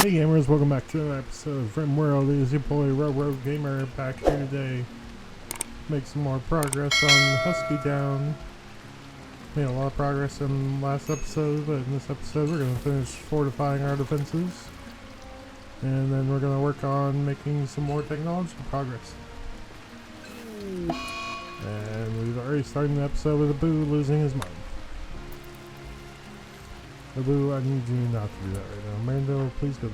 Hey gamers, welcome back to another episode of Rimworld. It is your boy Rimworld Gamer back here today. Make some more progress on Husky Down. Made a lot of progress in the last episode, but in this episode we're going to finish fortifying our defenses. And then we're going to work on making some more technological progress. And we've already started the episode with Abu losing his mind. Abu, I need you not to do that right now. Mando, please go.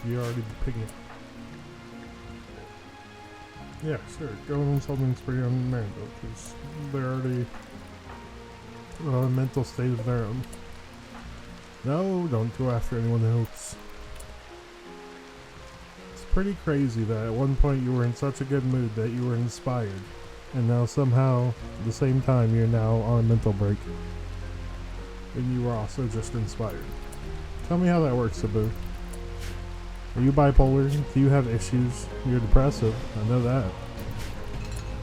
You're already picking up. Yeah, sure. Go and insult and spree on Mando, because they're already in a mental state of their own. No, don't go after anyone else. It's pretty crazy that at one point you were in such a good mood that you were inspired, and now somehow, at the same time, you're now on a mental break. And you were also just inspired. Tell me how that works, Abu. Are you bipolar? Do you have issues? You're depressive. I know that.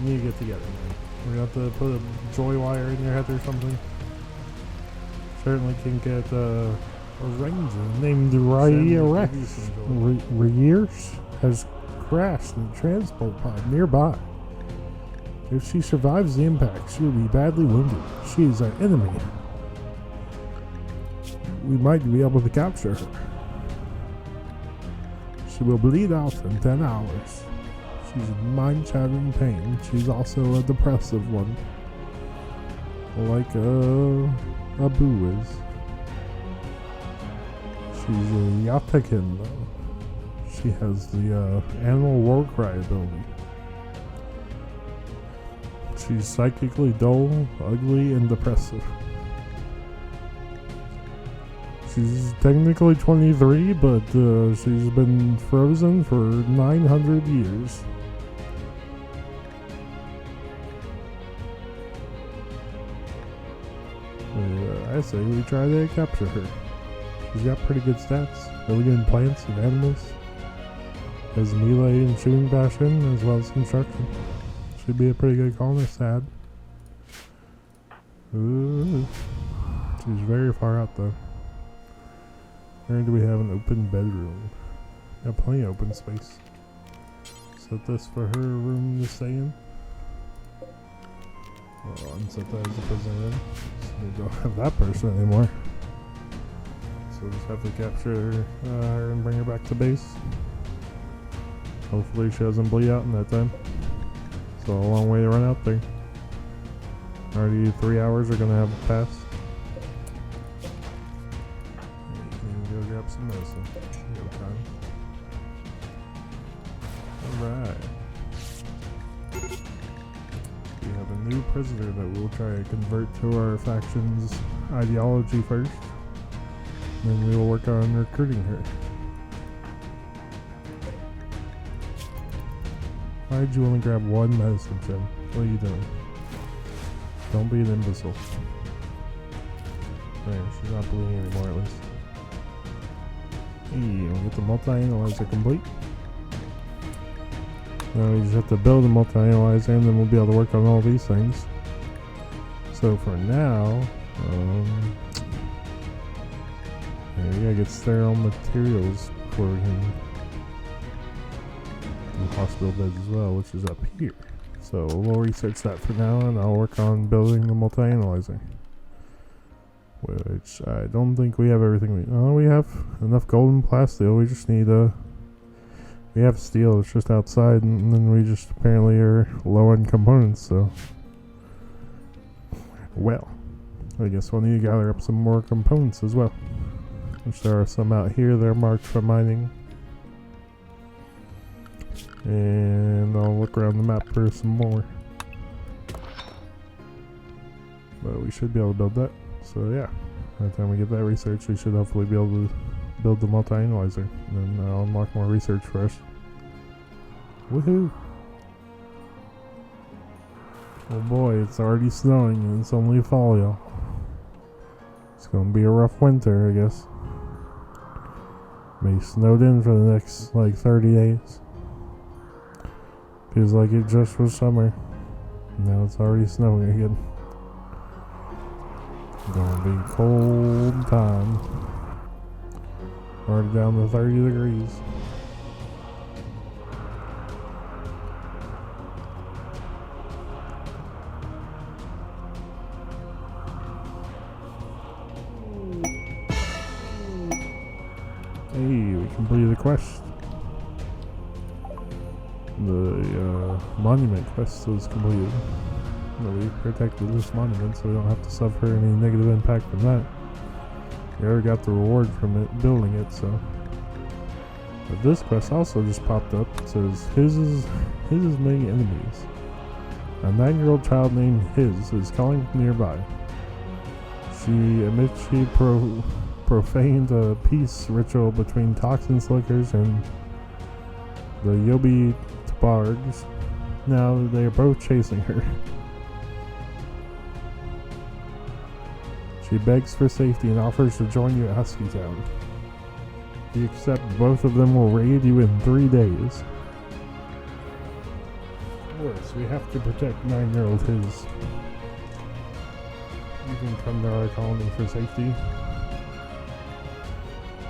You need to get together, man. We're gonna have to put a joy wire in your head or something. Certainly can get a ranger named Reyes has crashed in a transport pod nearby. If she survives the impact, she will be badly wounded. She is our enemy. We might be able to capture her. She will bleed out in 10 hours. She's in mind-shattering pain. She's also a depressive one. Like Abu is. She's a Yatakin though. She has the animal war cry ability. She's psychically dull, ugly, and depressive. She's technically 23, but she's been frozen for 900 years. I say we try to capture her. She's got pretty good stats. Really good in plants and animals. Has melee and shooting passion as well as construction. Should be a pretty good colonist ad. Ooh. She's very far out though. Where do we have an open bedroom? Got plenty of open space. Set this for her room to stay in. And set that as a prisoner in. So we don't have that person anymore. So we'll just have to capture her and bring her back to base. Hopefully she doesn't bleed out in that time. So a long way to run out there. Already 3 hours are gonna have passed. Grab some medicine. Alright. We have a new prisoner that we'll try to convert to our faction's ideology first. And then we will work on recruiting her. Why did you only grab one medicine, Jim? What are you doing? Don't be an imbecile. There, she's not bleeding anymore at least. Hey, we'll get the multi-analyzer complete. Now we just have to build a multi-analyzer and then we'll be able to work on all these things. So for now, we gotta get sterile materials before we can do hospital beds as well, which is up here. So we'll research that for now and I'll work on building the multi-analyzer. Which I don't think we have everything we have enough gold and plasteel. We just need we have steel, it's just outside, and then we just apparently are low on components, so well, I guess we'll need to gather up some more components as well. Which there are some out here, they're marked for mining. And I'll look around the map for some more. But we should be able to build that. So yeah, by the time we get that research, we should hopefully be able to build the multi-analyzer. And then I'll unlock more research for us. Woohoo! Oh boy, it's already snowing and it's only fall, y'all. It's gonna be a rough winter, I guess. May snowed in for the next, like, 30 days. Feels like it just was summer. Now it's already snowing again. Gonna be cold time. Already down to 30 degrees. Hey, we completed the quest. The monument quest was completed. We protected this monument, so we don't have to suffer any negative impact from that. We already got the reward from it, building it, so. But this quest also just popped up. It says, his is many enemies. A 9-year-old child named His is calling from nearby. She admits she profaned a peace ritual between toxin slickers and the Yobi Tabargs. Now they are both chasing her. She begs for safety and offers to join you at Husky Town. If you accept, both of them will raid you in 3 days. Of course, we have to protect 9-year-old His. You can come to our colony for safety.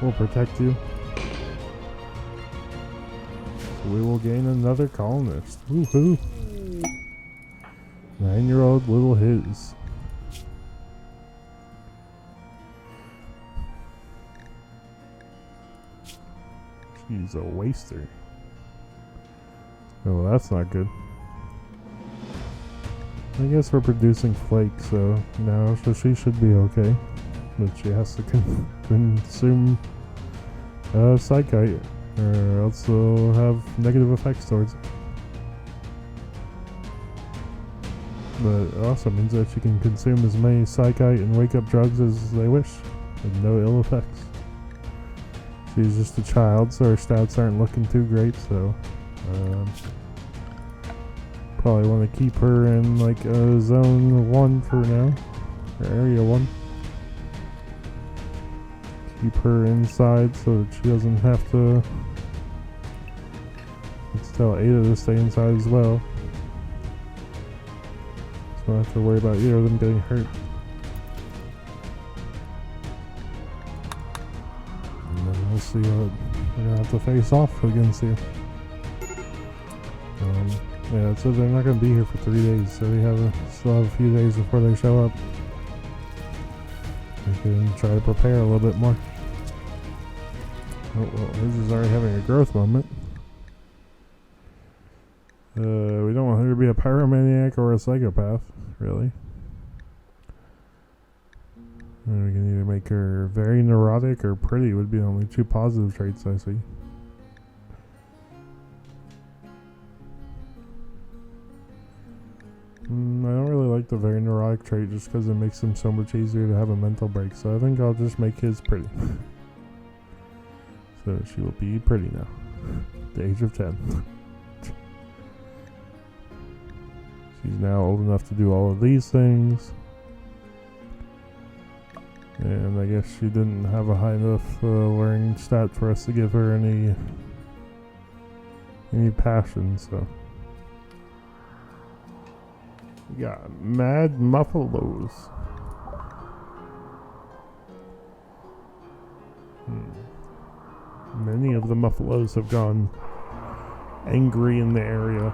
We'll protect you. So we will gain another colonist. Woohoo! 9-year-old little His. She's a waster. Oh, well, that's not good. I guess we're producing flakes, so now she should be okay. But she has to consume psychite, or else they'll have negative effects towards it. But it also means that she can consume as many psychite and wake up drugs as they wish, with no ill effects. She's just a child, so her stats aren't looking too great, so probably want to keep her in like zone 1 for now, or area 1. Keep her inside so that she doesn't have to. Let's tell Ada to stay inside as well, so I don't have to worry about either of them getting hurt. We'll see what we're gonna have to face off against here. Yeah, it says they're not gonna be here for 3 days, so we still have a few days before they show up. We can try to prepare a little bit more. Oh, well, this is already having a growth moment. We don't want her to be a pyromaniac or a psychopath, really. And we can either make her very neurotic or pretty would be the only 2 positive traits I see. I don't really like the very neurotic trait just because it makes him so much easier to have a mental break, so I think I'll just make his pretty. So she will be pretty now. At the age of 10. She's now old enough to do all of these things. And I guess she didn't have a high enough learning stat for us to give her any passion, so. We got mad muffalos. Many of the muffalos have gone angry in the area.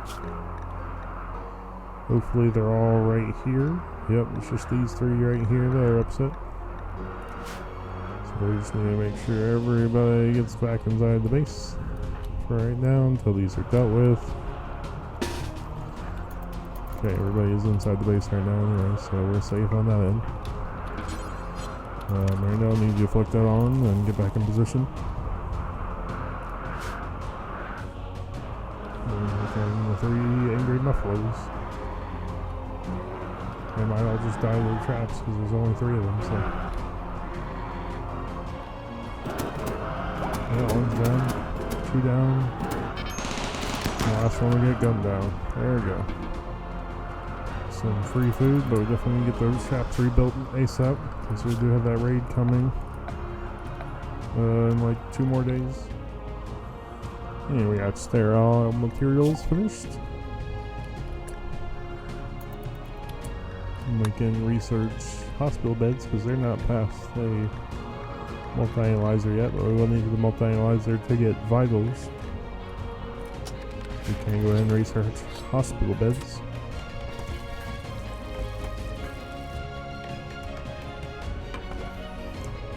Hopefully they're all right here. Yep, it's just these 3 right here that are upset. So we just need to make sure everybody gets back inside the base for right now until these are dealt with. Okay, everybody is inside the base right now anyway, so we're safe on that end. Marino, I need you to flick that on and get back in position. And the 3 angry muffalos. They might all just die to their traps because there's only 3 of them, so. Yeah, 1's down, 2 down. The last one will get gunned down. There we go. Some free food, but we definitely need to get those traps rebuilt ASAP since we do have that raid coming in like 2 more days. And we got sterile materials finished. We can research hospital beds because they're not past. They multi-analyzer yet, but we will need the multi-analyzer to get vitals. We can go ahead and research hospital beds.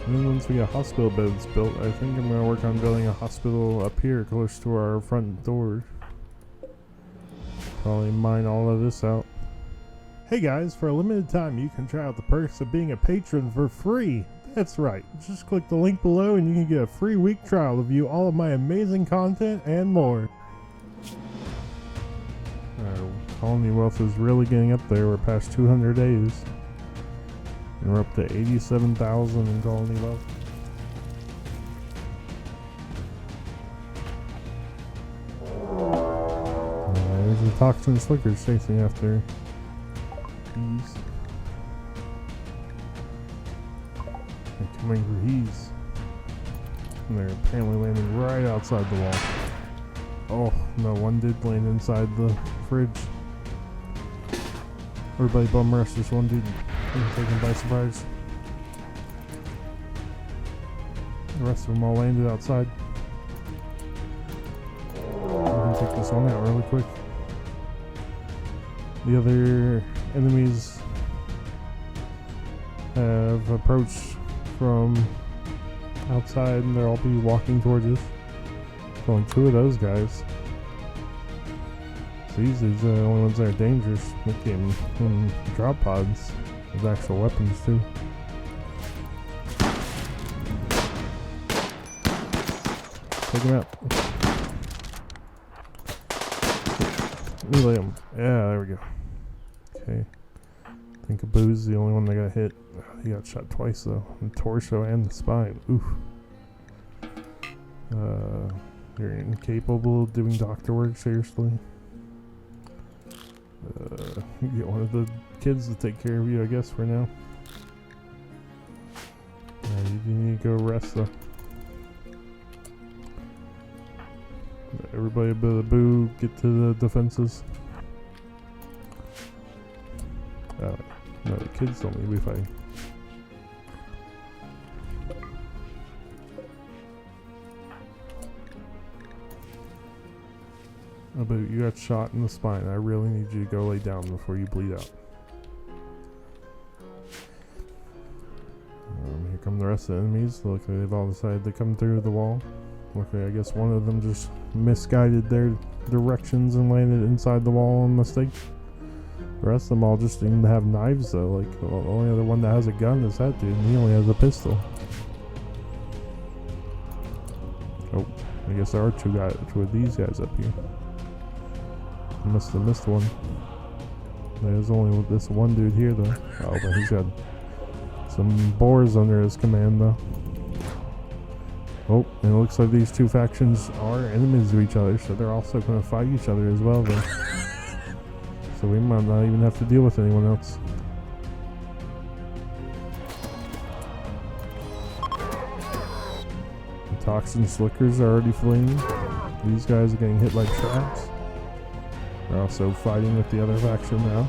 And then once we get hospital beds built, I think I'm going to work on building a hospital up here close to our front door. Probably mine all of this out. Hey guys, for a limited time you can try out the perks of being a patron for free. That's right, just click the link below and you can get a free week trial to view all of my amazing content and more. Colony wealth is really getting up there. We're past 200 days. And we're up to 87,000 in colony wealth. There's the toxin slickers chasing after bees. They're coming for bees. And they're apparently landing right outside the wall. Oh, no, one did land inside the fridge. Everybody bum rush this one dude. Being taken by surprise. The rest of them all landed outside. I'm gonna take this one out really quick. The other enemies have approached from outside and they'll all be walking towards us. Only two of those guys. So these are the only ones that are dangerous. Look at them in drop pods with actual weapons too. Take him out. Relay him. Yeah, there we go. Okay. I think Abu's the only one that got hit. He got shot twice though. In the torso and the spine. Oof. You're incapable of doing doctor work, seriously? You get one of the kids to take care of you, I guess, for now. You do need to go rest, though. Everybody but Abu get to the defenses. No, the kids don't need to be fighting. Abu, you got shot in the spine. I really need you to go lay down before you bleed out. Here come the rest of the enemies. Luckily, they've all decided to come through the wall. Luckily, I guess one of them just misguided their directions and landed inside the wall on mistake. The rest of them all just didn't have knives, though. Like, the only other one that has a gun is that dude, and he only has a pistol. Oh, I guess there are two of these guys up here. I must have missed one. There's only this one dude here though. Oh, but he's got some boars under his command though. Oh, and it looks like these two factions are enemies to each other, so they're also going to fight each other as well though. So we might not even have to deal with anyone else. The toxin slickers are already fleeing. These guys are getting hit like traps. They're also fighting with the other faction now.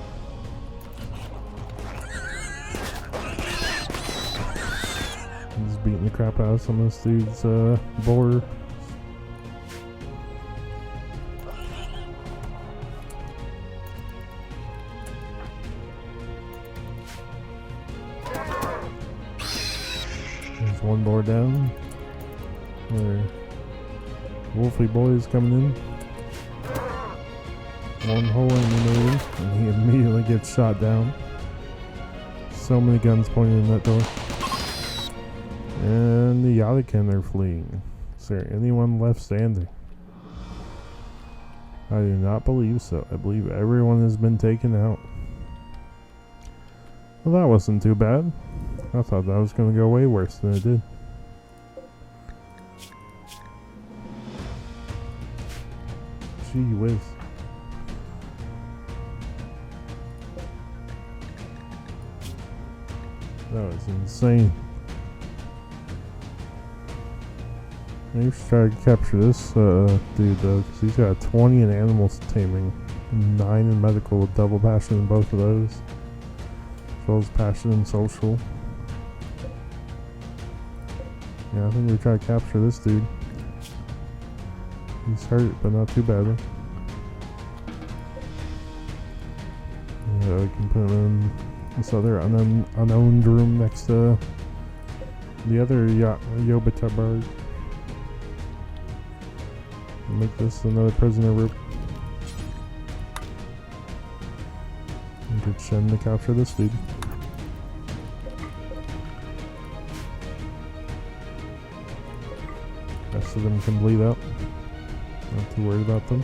He's beating the crap out of some of this dude's boar. There's one boar down. Another Wolfie boy is coming in. One hole eliminated, and he immediately gets shot down. So many guns pointed in that door. And the Yadikin are fleeing. Is there anyone left standing? I do not believe so. I believe everyone has been taken out. Well, that wasn't too bad. I thought that was going to go way worse than it did. Gee whiz. That was insane. Maybe we should try to capture this dude though, because he's got 20 in animals taming, 9 in medical with double passion in both of those, as well as passion in social. Yeah, I think we try to capture this dude. He's hurt, but not too badly. Yeah, we can put him in this other unowned room next to the other Yobita bird. Make this another prisoner room. And get Shen to capture this dude. Rest of them can bleed out. Not too worried about them.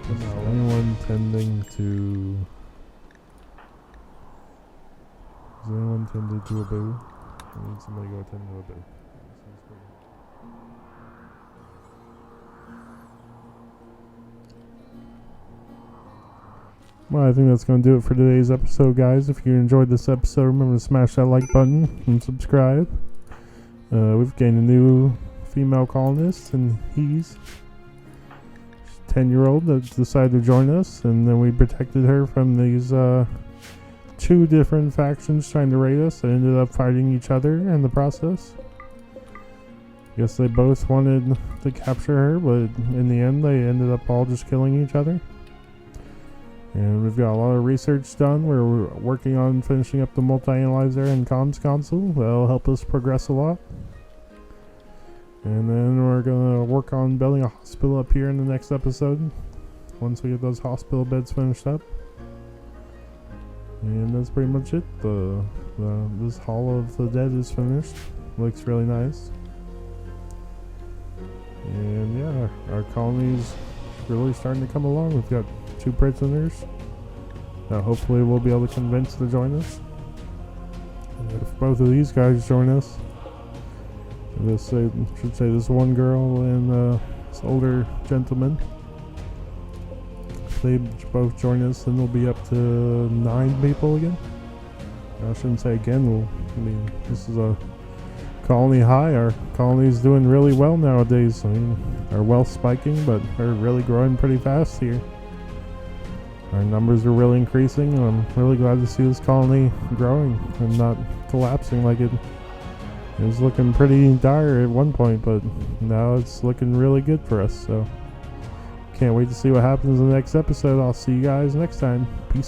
Is anyone tending to... Is anyone tending to a boo? I need somebody to go attend to a boo. Well, I think that's going to do it for today's episode, guys. If you enjoyed this episode, remember to smash that like button and subscribe. We've gained a new female colonist, and he's 10-year-old that decided to join us, and then we protected her from these two different factions trying to raid us. They ended up fighting each other in the process. Guess they both wanted to capture her, but in the end they ended up all just killing each other. And we've got a lot of research done. We're working on finishing up the multi-analyzer and comms console. That'll help us progress a lot. And then we're gonna work on building a hospital up here in the next episode, once we get those hospital beds finished up. And that's pretty much it. This Hall of the Dead is finished. Looks really nice. And yeah, our colony's really starting to come along. We've got 2 prisoners that hopefully we'll be able to convince to join us. And if both of these guys join us, should say this one girl and this older gentleman, if they both join us, then we'll be up to 9 people again. I shouldn't say again. I mean, this is a colony high. Our colony's doing really well nowadays. I mean, our wealth spiking, but we're really growing pretty fast here. Our numbers are really increasing, and I'm really glad to see this colony growing and not collapsing like it was looking pretty dire at one point, but now it's looking really good for us. So can't wait to see what happens in the next episode. I'll see you guys next time. Peace out.